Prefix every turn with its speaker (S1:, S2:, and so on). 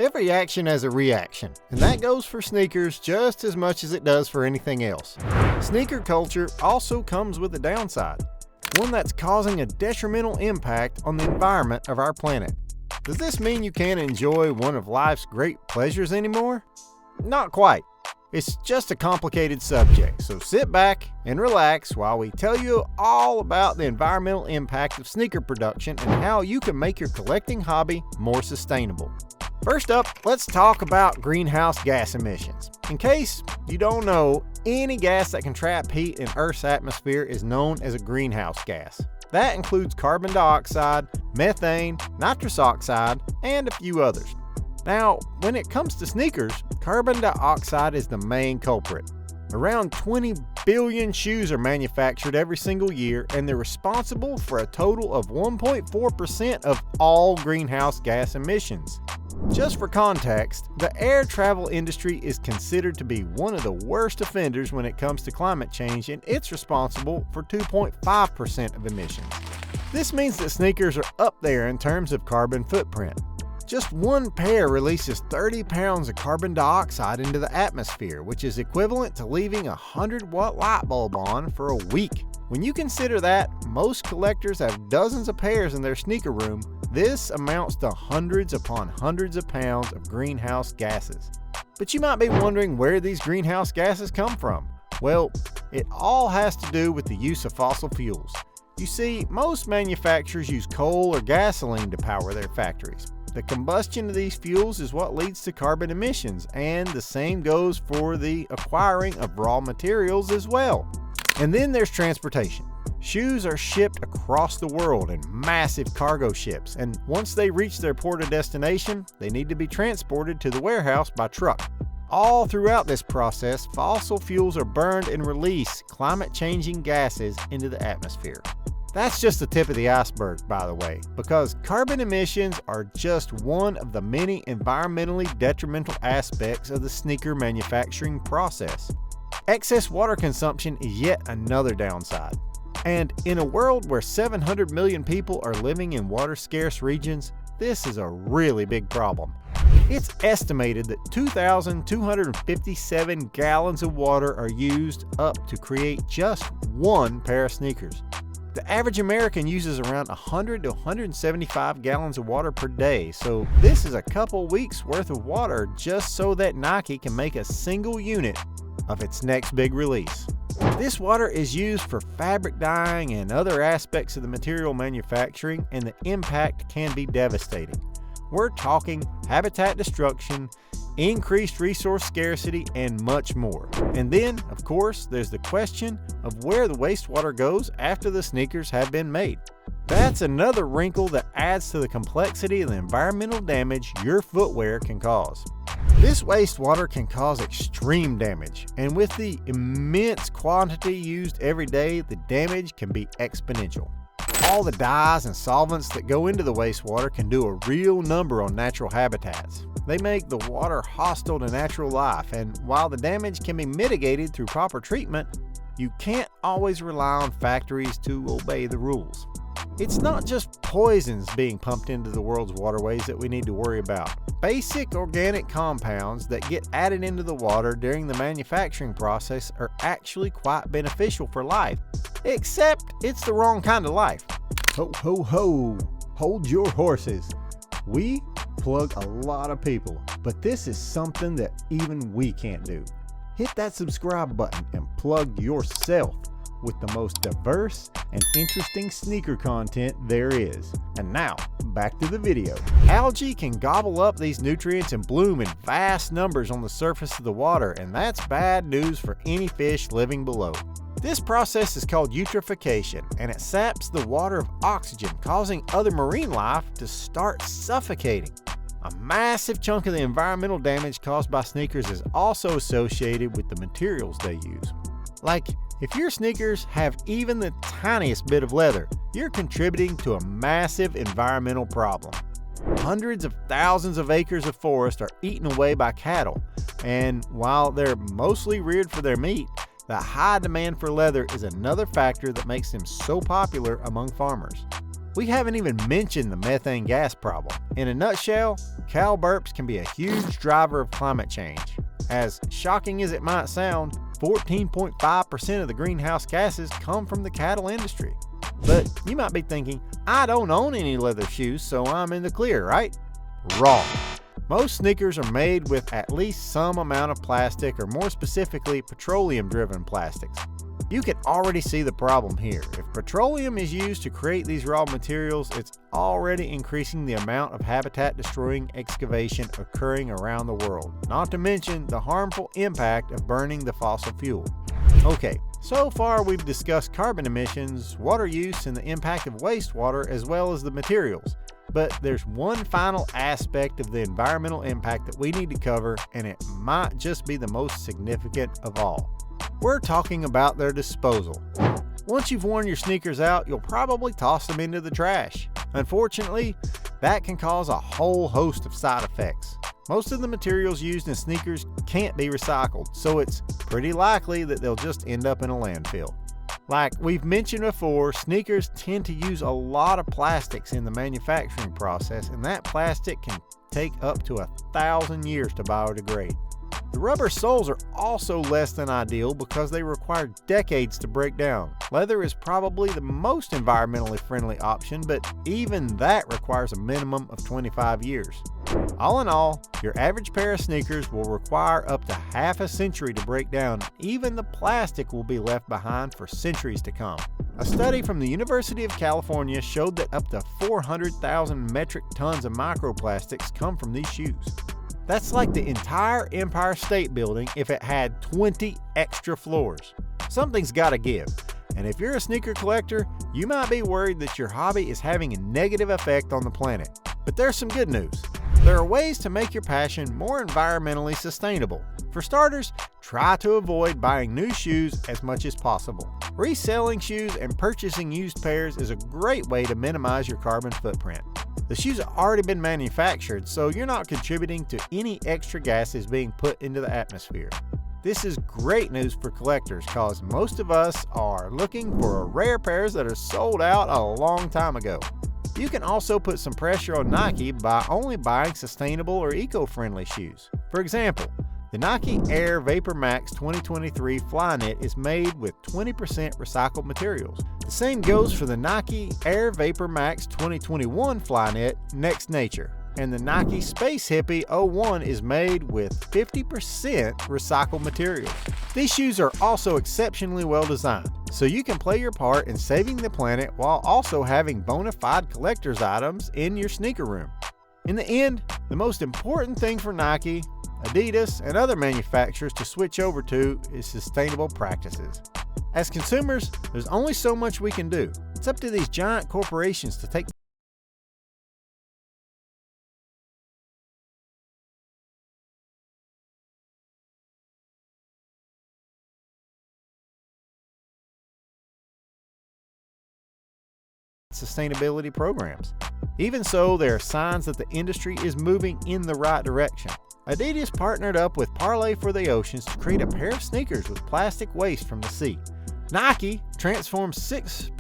S1: Every action has a reaction, and that goes for sneakers just as much as it does for anything else. Sneaker culture also comes with a downside, one that's causing a detrimental impact on the environment of our planet. Does this mean you can't enjoy one of life's great pleasures anymore? Not quite. It's just a complicated subject, so sit back and relax while we tell you all about the environmental impact of sneaker production and how you can make your collecting hobby more sustainable. First up, let's talk about greenhouse gas emissions. In case you don't know, any gas that can trap heat in Earth's atmosphere is known as a greenhouse gas. That includes carbon dioxide, methane, nitrous oxide, and a few others. Now, when it comes to sneakers, carbon dioxide is the main culprit. Around 20 billion shoes are manufactured every single year, and they're responsible for a total of 1.4% of all greenhouse gas emissions. Just for context, the air travel industry is considered to be one of the worst offenders when it comes to climate change, and it's responsible for 2.5% of emissions. This means that sneakers are up there in terms of carbon footprint. Just one pair releases 30 pounds of carbon dioxide into the atmosphere, which is equivalent to leaving a 100-watt light bulb on for a week. When you consider that most collectors have dozens of pairs in their sneaker room, this amounts to hundreds upon hundreds of pounds of greenhouse gases. But you might be wondering where these greenhouse gases come from. Well, it all has to do with the use of fossil fuels. You see, most manufacturers use coal or gasoline to power their factories. The combustion of these fuels is what leads to carbon emissions, and the same goes for the acquiring of raw materials as well. And then there's transportation. Shoes are shipped across the world in massive cargo ships, and once they reach their port of destination, they need to be transported to the warehouse by truck. All throughout this process, fossil fuels are burned and release climate-changing gases into the atmosphere. That's just the tip of the iceberg, by the way, because carbon emissions are just one of the many environmentally detrimental aspects of the sneaker manufacturing process. Excess water consumption is yet another downside. And in a world where 700 million people are living in water-scarce regions, this is a really big problem. It's estimated that 2,257 gallons of water are used up to create just one pair of sneakers. The average American uses around 100 to 175 gallons of water per day, so this is a couple weeks worth of water just so that Nike can make a single unit of its next big release. This water is used for fabric dyeing and other aspects of the material manufacturing, and the impact can be devastating. We're talking habitat destruction, increased resource scarcity, and much more. And then, of course, there's the question of where the wastewater goes after the sneakers have been made. That's another wrinkle that adds to the complexity of the environmental damage your footwear can cause. This wastewater can cause extreme damage, and with the immense quantity used every day, the damage can be exponential. All the dyes and solvents that go into the wastewater can do a real number on natural habitats. They make the water hostile to natural life, and while the damage can be mitigated through proper treatment, you can't always rely on factories to obey the rules. It's not just poisons being pumped into the world's waterways that we need to worry about. Basic organic compounds that get added into the water during the manufacturing process are actually quite beneficial for life, except it's the wrong kind of life. Ho ho ho, hold your horses. We plug a lot of people, but this is something that even we can't do. Hit that subscribe button and plug yourself with the most diverse and interesting sneaker content there is. And now, back to the video. Algae can gobble up these nutrients and bloom in vast numbers on the surface of the water, and that's bad news for any fish living below. This process is called eutrophication, and it saps the water of oxygen, causing other marine life to start suffocating. A massive chunk of the environmental damage caused by sneakers is also associated with the materials they use. Like, if your sneakers have even the tiniest bit of leather, you're contributing to a massive environmental problem. Hundreds of thousands of acres of forest are eaten away by cattle, and while they're mostly reared for their meat, the high demand for leather is another factor that makes them so popular among farmers. We haven't even mentioned the methane gas problem. In a nutshell, cow burps can be a huge driver of climate change. As shocking as it might sound, 14.5% of the greenhouse gases come from the cattle industry. But you might be thinking, I don't own any leather shoes, so I'm in the clear, right? Wrong. Most sneakers are made with at least some amount of plastic, or more specifically, petroleum-driven plastics. You can already see the problem here. If petroleum is used to create these raw materials, it's already increasing the amount of habitat-destroying excavation occurring around the world, not to mention the harmful impact of burning the fossil fuel. Okay, so far we've discussed carbon emissions, water use, and the impact of wastewater, as well as the materials. But there's one final aspect of the environmental impact that we need to cover, and it might just be the most significant of all. We're talking about their disposal. Once you've worn your sneakers out, you'll probably toss them into the trash. Unfortunately, that can cause a whole host of side effects. Most of the materials used in sneakers can't be recycled, so it's pretty likely that they'll just end up in a landfill. Like we've mentioned before, sneakers tend to use a lot of plastics in the manufacturing process, and that plastic can take up to 1,000 years to biodegrade. The rubber soles are also less than ideal because they require decades to break down. Leather is probably the most environmentally friendly option, but even that requires a minimum of 25 years. All in all, your average pair of sneakers will require up to half a century to break down. Even the plastic will be left behind for centuries to come. A study from the University of California showed that up to 400,000 metric tons of microplastics come from these shoes. That's like the entire Empire State Building if it had 20 extra floors. Something's gotta give. And if you're a sneaker collector, you might be worried that your hobby is having a negative effect on the planet. But there's some good news. There are ways to make your passion more environmentally sustainable. For starters, try to avoid buying new shoes as much as possible. Reselling shoes and purchasing used pairs is a great way to minimize your carbon footprint. The shoes have already been manufactured, so you're not contributing to any extra gases being put into the atmosphere. This is great news for collectors because most of us are looking for rare pairs that are sold out a long time ago. You can also put some pressure on Nike by only buying sustainable or eco-friendly shoes. For example, the Nike Air Vapor Max 2023 Flyknit is made with 20% recycled materials. The same goes for the Nike Air Vapor Max 2021 Flyknit Next Nature. And the Nike Space Hippie 01 is made with 50% recycled materials. These shoes are also exceptionally well designed, so you can play your part in saving the planet while also having bona fide collector's items in your sneaker room. In the end, the most important thing for Nike, Adidas, and other manufacturers to switch over to is sustainable practices. As consumers, there's only so much we can do. It's up to these giant corporations to take sustainability programs. Even so, there are signs that the industry is moving in the right direction. Adidas partnered up with Parley for the Oceans to create a pair of sneakers with plastic waste from the sea. Nike transformed 6